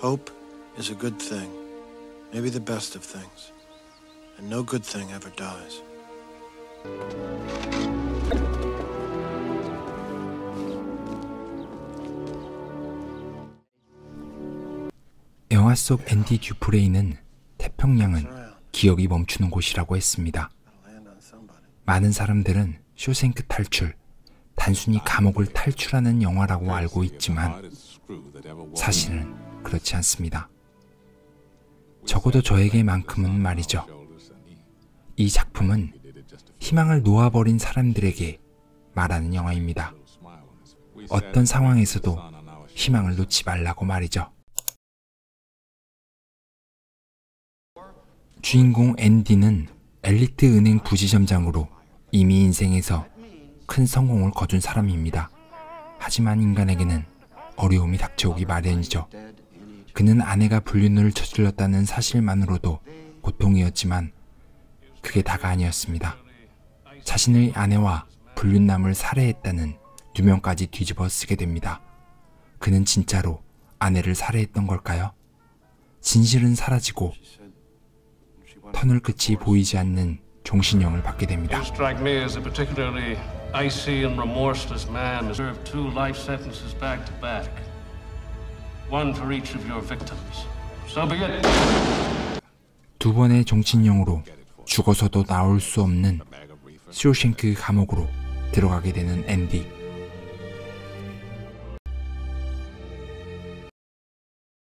Hope is a good thing, maybe the best of things, and no good thing ever dies. 영화 속 앤디 듀프레이는 태평양은 기억이 멈추는 곳이라고 했습니다. 많은 사람들은 쇼생크 탈출, 단순히 감옥을 탈출하는 영화라고 알고 있지만 사실은 그렇지 않습니다. 적어도 저에게만큼은 말이죠. 이 작품은 희망을 놓아버린 사람들에게 말하는 영화입니다. 어떤 상황에서도 희망을 놓지 말라고 말이죠. 주인공 앤디는 엘리트 은행 부지점장으로 이미 인생에서 큰 성공을 거둔 사람입니다. 하지만 인간에게는 어려움이 닥쳐오기 마련이죠. 그는 아내가 불륜을 저질렀다는 사실만으로도 고통이었지만 그게 다가 아니었습니다. 자신의 아내와 불륜남을 살해했다는 누명까지 뒤집어 쓰게 됩니다. 그는 진짜로 아내를 살해했던 걸까요? 진실은 사라지고 터널 끝이 보이지 않는 종신형을 받게 됩니다. 두 번의 종신형으로 죽어서도 나올 수 없는 쇼생크 감옥으로 들어가게 되는 앤디.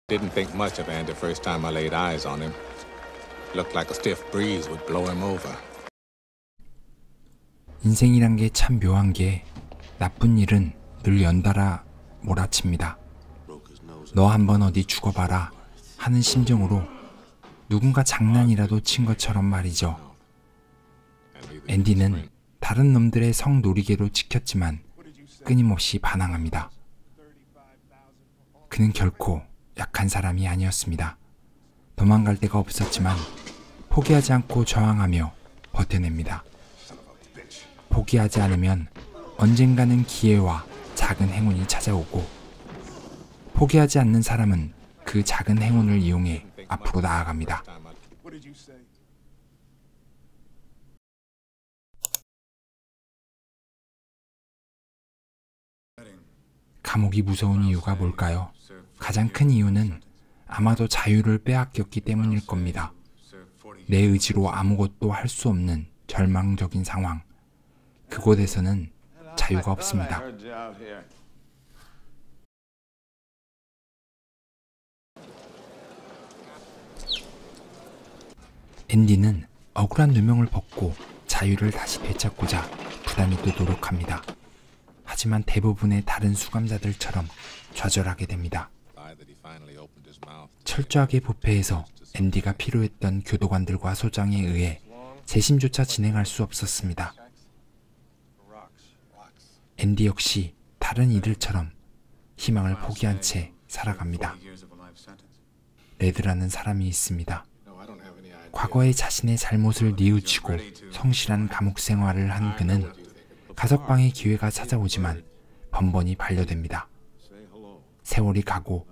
Didn't think much of Andy first time I laid eyes on him. Looked like a stiff breeze would blow him over. 인생이란 게 참 묘한 게 나쁜 일은 늘 연달아 몰아칩니다. 너 한번 어디 죽어봐라 하는 심정으로 누군가 장난이라도 친 것처럼 말이죠. 앤디는 다른 놈들의 성놀이개로 찍혔지만 끊임없이 반항합니다. 그는 결코 약한 사람이 아니었습니다. 도망갈 데가 없었지만 포기하지 않고 저항하며 버텨냅니다. 포기하지 않으면 언젠가는 기회와 작은 행운이 찾아오고 포기하지 않는 사람은 그 작은 행운을 이용해 앞으로 나아갑니다. 감옥이 무서운 이유가 뭘까요? 가장 큰 이유는 아마도 자유를 빼앗겼기 때문일 겁니다. 내 의지로 아무것도 할 수 없는 절망적인 상황. 그곳에서는 자유가 없습니다. 앤디는 억울한 누명을 벗고 자유를 다시 되찾고자 부단히도 노력합니다. 하지만 대부분의 다른 수감자들처럼 좌절하게 됩니다. 철저하게 부패해서 앤디가 필요했던 교도관들과 소장에 의해 재심조차 진행할 수 없었습니다. 앤디 역시 다른 이들처럼 희망을 포기한 채 살아갑니다. 레드라는 사람이 있습니다. 과거에 자신의 잘못을 뉘우치고 성실한 감옥 생활을 한 그는 가석방의 기회가 찾아오지만 번번이 반려됩니다. 세월이 가고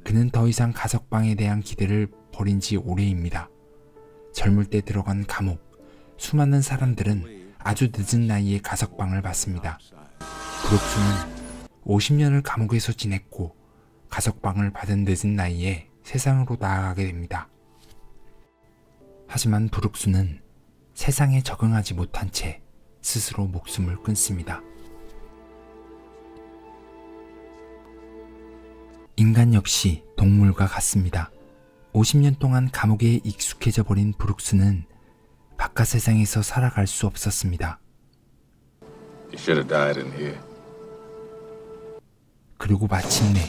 그는 더 이상 가석방에 대한 기대를 버린 지 오래입니다. 젊을 때 들어간 감옥, 수많은 사람들은 아주 늦은 나이에 가석방을 받습니다. 브룩스는 50년을 감옥에서 지냈고 가석방을 받은 늦은 나이에 세상으로 나아가게 됩니다. 하지만 브룩스는 세상에 적응하지 못한 채 스스로 목숨을 끊습니다. 인간 역시 동물과 같습니다. 50년 동안 감옥에 익숙해져 버린 브룩스는 바깥 세상에서 살아갈 수 없었습니다. 그리고 마침내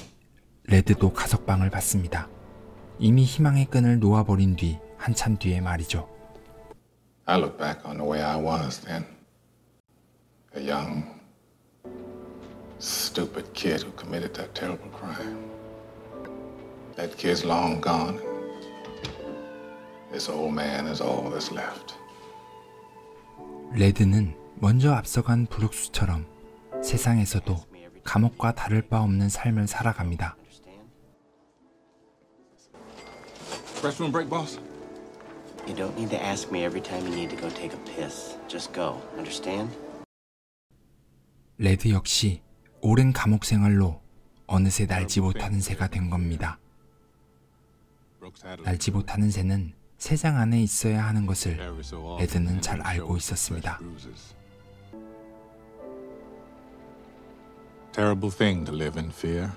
레드도 가석방을 받습니다. 이미 희망의 끈을 놓아버린 뒤 한참 뒤에 말이죠. I look back on the way I was then. A young, stupid kid who committed that terrible crime. That kid's long gone. This old man is all that's left. 레드는 먼저 앞서간 브룩스처럼 세상에서도 감옥과 다를 바 없는 삶을 살아갑니다. restroom break, boss? You don't need to ask me every time you need to go take a piss. Just go. Understand? 레드 역시 오랜 감옥 생활로 어느새 날지 못하는 새가 된 겁니다. 날지 못하는 새는 새장 안에 있어야 하는 것을 레드는 잘 알고 있었습니다. Terrible thing to live in fear.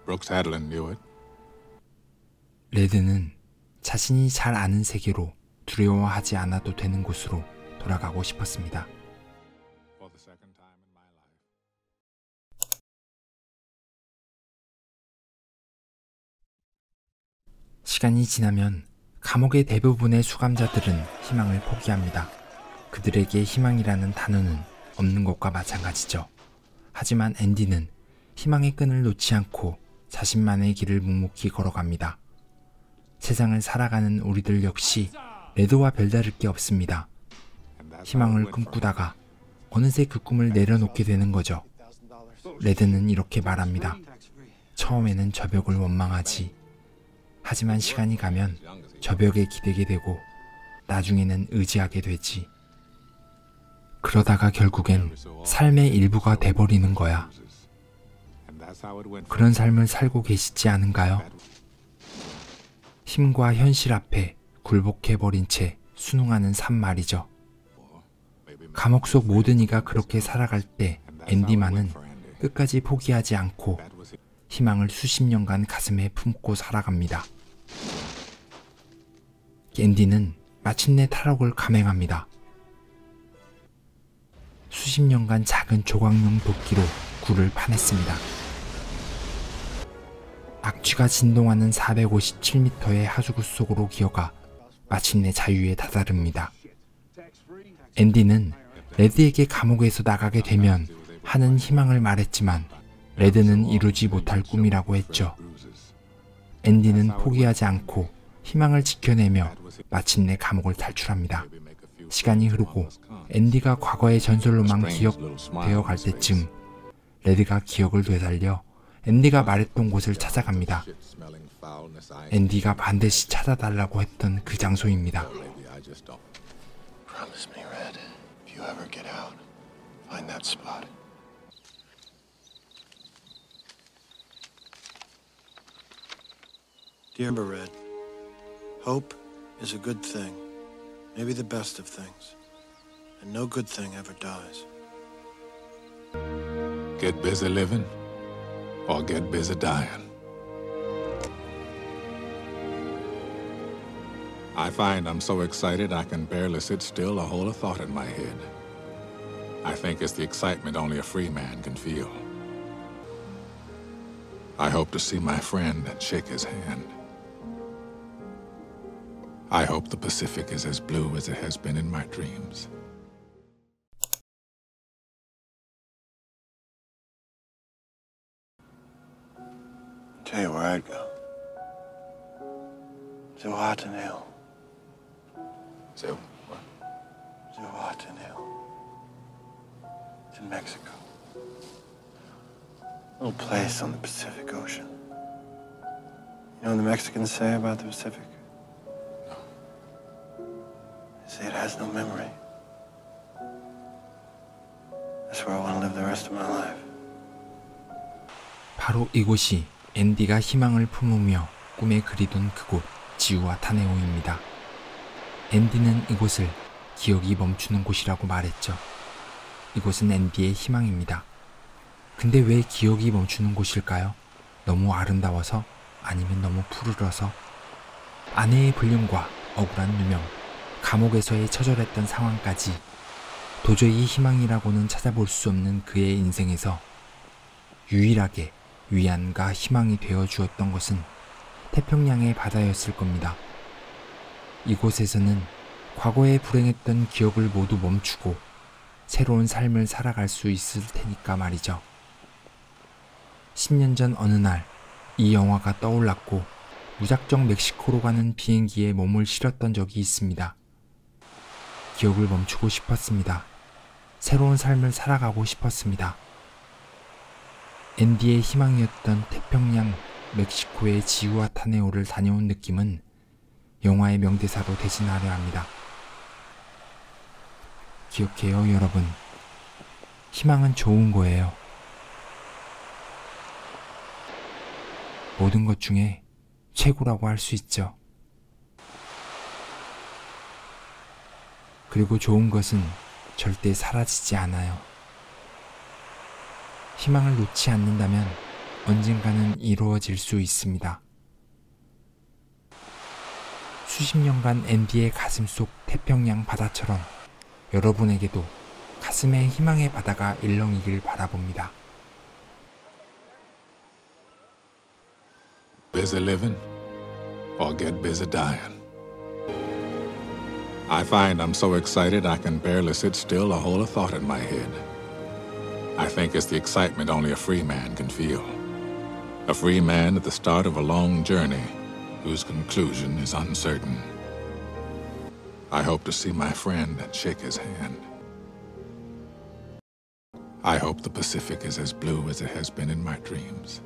Brooks Hadlin knew it. 레드는 자신이 잘 아는 세계로 두려워하지 않아도 되는 곳으로 돌아가고 싶었습니다. For the second time in my life. 시간이 지나면 감옥의 대부분의 수감자들은 희망을 포기합니다. 그들에게 희망이라는 단어는 없는 것과 마찬가지죠. 하지만 앤디는 희망의 끈을 놓지 않고 자신만의 길을 묵묵히 걸어갑니다. 세상을 살아가는 우리들 역시 레드와 별다를 게 없습니다. 희망을 꿈꾸다가 어느새 그 꿈을 내려놓게 되는 거죠. 레드는 이렇게 말합니다. 처음에는 저 벽을 원망하지. 하지만 시간이 가면 저 벽에 기대게 되고 나중에는 의지하게 되지. 그러다가 결국엔 삶의 일부가 돼버리는 거야. 그런 삶을 살고 계시지 않은가요? 힘과 현실 앞에 굴복해버린 채 순응하는 삶 말이죠. 감옥 속 모든 이가 그렇게 살아갈 때 앤디만은 끝까지 포기하지 않고 희망을 수십 년간 가슴에 품고 살아갑니다. 앤디는 마침내 탈옥을 감행합니다. 수십 년간 작은 조각용 도끼로 굴을 파냈습니다. 악취가 진동하는 457m의 하수구 속으로 기어가 마침내 자유에 다다릅니다. 앤디는 레드에게 감옥에서 나가게 되면 하는 희망을 말했지만 레드는 이루지 못할 꿈이라고 했죠. 앤디는 포기하지 않고 희망을 지켜내며 마침내 감옥을 탈출합니다. 시간이 흐르고 앤디가 과거의 전설로만 기억되어 갈 때쯤 레드가 기억을 되살려 앤디가 말했던 곳을 찾아갑니다. 앤디가 반드시 찾아달라고 했던 그 장소입니다. Promise me, Red. If you ever get out, find that spot. Do you remember, Red? Hope is a good thing, maybe the best of things, and no good thing ever dies. Get busy living or get busy dying. I find I'm so excited I can barely sit still or hold a thought in my head. I think it's the excitement only a free man can feel. I hope to see my friend and shake his hand. I hope the Pacific is as blue as it has been in my dreams. Tell you where I'd go. Zihuatanejo Hill. So, what? Zihuatanejo Hill. It's in Mexico. A little place on the Pacific Ocean. You know what the Mexicans say about the Pacific? They say it has no memory. That's where I want to live the rest of my life. 바로 이곳이 앤디가 희망을 품으며 꿈에 그리던 그곳 지우아타네오입니다. 앤디는 이곳을 기억이 멈추는 곳이라고 말했죠. 이곳은 앤디의 희망입니다. 근데 왜 기억이 멈추는 곳일까요? 너무 아름다워서? 아니면 너무 푸르러서? 아내의 불륜과 억울한 누명, 감옥에서의 처절했던 상황까지 도저히 희망이라고는 찾아볼 수 없는 그의 인생에서 유일하게 위안과 희망이 되어 주었던 것은 태평양의 바다였을 겁니다. 이곳에서는 과거에 불행했던 기억을 모두 멈추고 새로운 삶을 살아갈 수 있을 테니까 말이죠. 10년 전 어느 날 이 영화가 떠올랐고 무작정 멕시코로 가는 비행기에 몸을 실었던 적이 있습니다. 기억을 멈추고 싶었습니다. 새로운 삶을 살아가고 싶었습니다. 앤디의 희망이었던 태평양 멕시코의 지우아타네오를 다녀온 느낌은 영화의 명대사로 대신하려 합니다. 기억해요, 여러분. 희망은 좋은 거예요. 모든 것 중에 최고라고 할 수 있죠. 그리고 좋은 것은 절대 사라지지 않아요. 희망을 놓지 않는다면 언젠가는 이루어질 수 있습니다. 수십 년간 앤디의 가슴 속 태평양 바다처럼 여러분에게도 가슴에 희망의 바다가 일렁이길 바라봅니다. Busy living or get busy dying. I find I'm so excited I can barely sit still or hold a thought in my head. I think it's the excitement only a free man can feel. A free man at the start of a long journey whose conclusion is uncertain. I hope to see my friend and shake his hand. I hope the Pacific is as blue as it has been in my dreams.